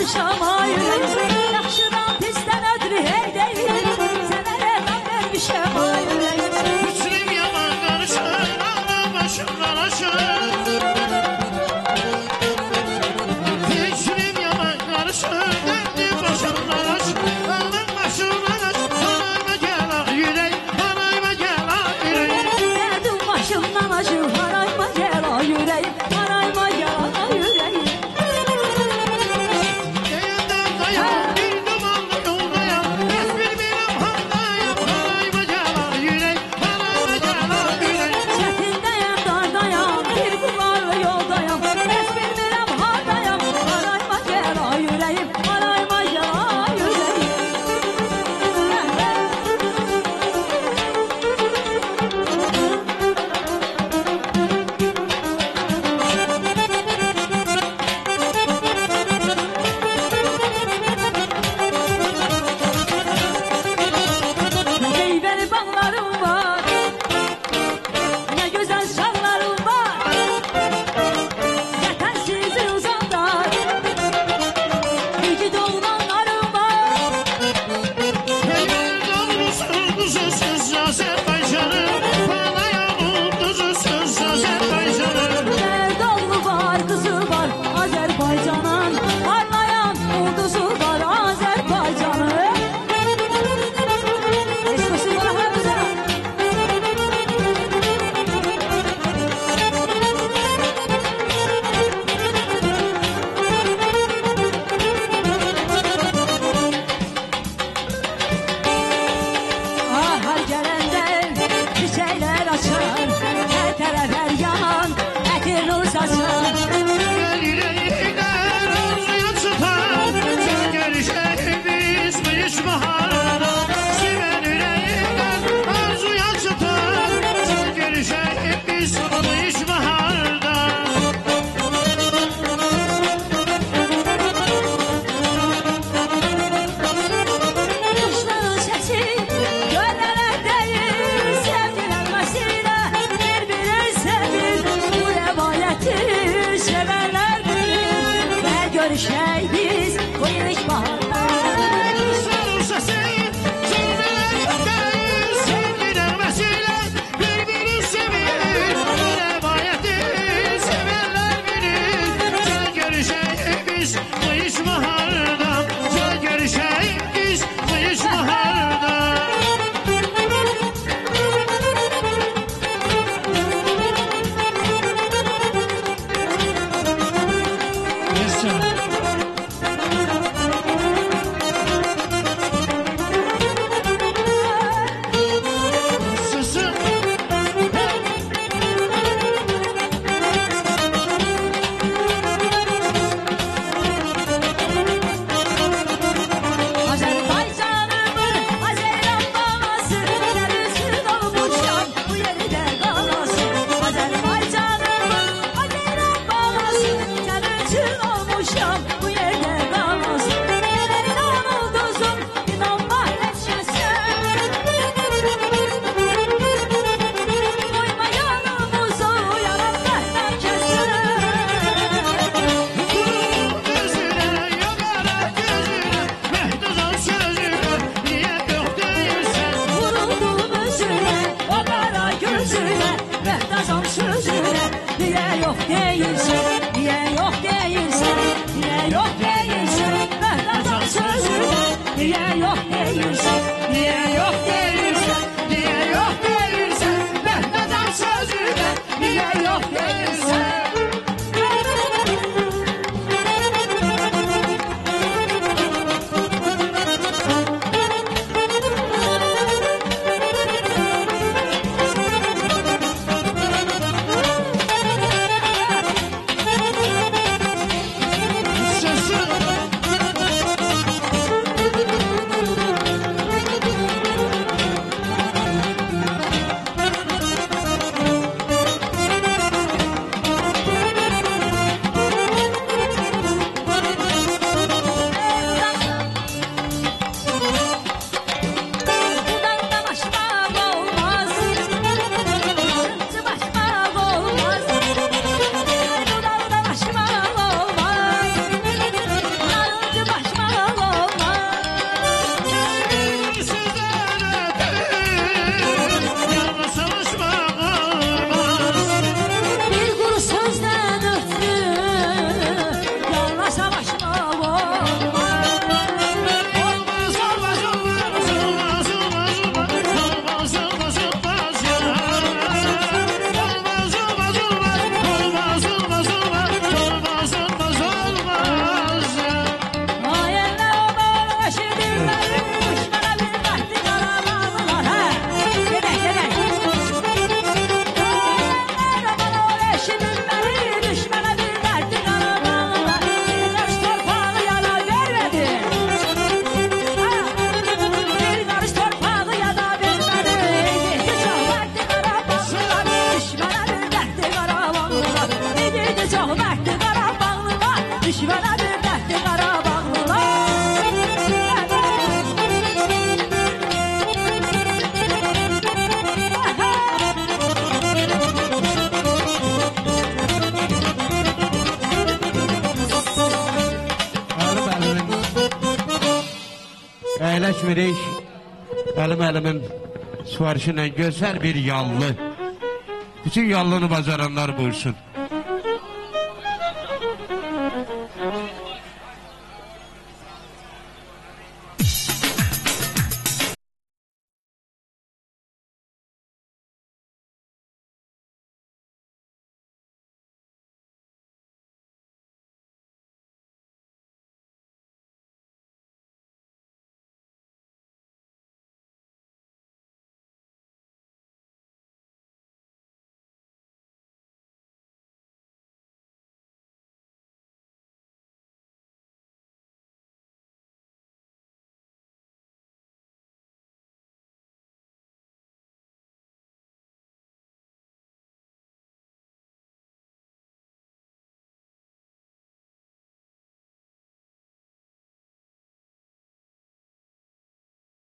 almışam ay ürəyim. Yaxşıdan pisdən ötürü hey deyil, sənə rəqam vermişəm ay ürəyim. Üçlüm yaman qarışır, ağla başım qarışır. Üçlüm yaman qarışır, dərdi başım qarışır. Ağla başım qarışır, harayma gəl ağ ürəyim, harayma gəl ağ ürəyim. Dərdim başımdan aşır, harayma gəl ay ürəyim, harayma gəl ay ürəyim. Deyəndən dayan, bir dumanlı yoldayam, heç bilmirəm hardayam, harayma gəl ağ ürəyim, harayma gəl ağ ürəyim. Çətindəyəm, dardayam, bir qullarlı yoldayam, heç bilmirəm hardayam, harayma gəl ay ürəyim, harayma gəl ay ürəyim. Meyvəli bağlarım var, nə gözəl şallarım var, vətən sizi uzandar, igid oğlanlarım var. Heybər dağlısın, duzusuz Azərbaycanım, Palayan ulduzusuz Azərbaycanım. Dərd oğlu var, qızı var Azərbaycanın, parlayan ulduzu var Azərbaycanın. Espasiba Həmzə. Bahar gələndə çiçəklər açar, hər tərəf hər yan ətir nur saçar. Gəl ürəyimdən arzuya çıtar, sən görüşək biz bu iş baharda. Sevən ürəyimdən arzuya çıtar, sən görüşək biz bu iş baharda. Qışların səsi göllərə dəyir, sevgilər vəsilə bir-birini sevir. Bu rəvayəti sevərlər bilir və görüşək biz bu ilk baharda. Sarı səsin, çölmələr dəyir, sevgilər vəsilə bir-birini sevir. Bu rəvayəti sevərlər bilir, sən görüşək biz bu iş baharda. Sən görüşək biz bu iş baharda. Yes, sir. Nasılsın? Azərbaycanımın Azərbaycan balası, dərisi dolmuşam bu yerdə qalası. Azərbaycanımın Azərbaycan balası, dərisi dolmuşam bu yerdə qalası. Gəlin ulduzum, inanma heç kəsə, qoyma yanımıza uyanıb qəhdən kəsə. Gözüne, yogara gözüne, Mehtazan sözüne, niye yok değilsen? Vuruldum özüne, o qara gözüne, Məhdazam sözüne, niyə yox deyilsən, niyə yox deyilsən, niyə yox deyilsən, Məhdazam sözüne, niyə yox deyilsən, niyə yox deyilsən, Niye yok değilsen? Mehtazan sözüne, niye yok değilsen? Sözü əyləşmirik. Əlimin sifarişi ilə gözəl bir yallı. Bütün yallını bacaranlar buyursun.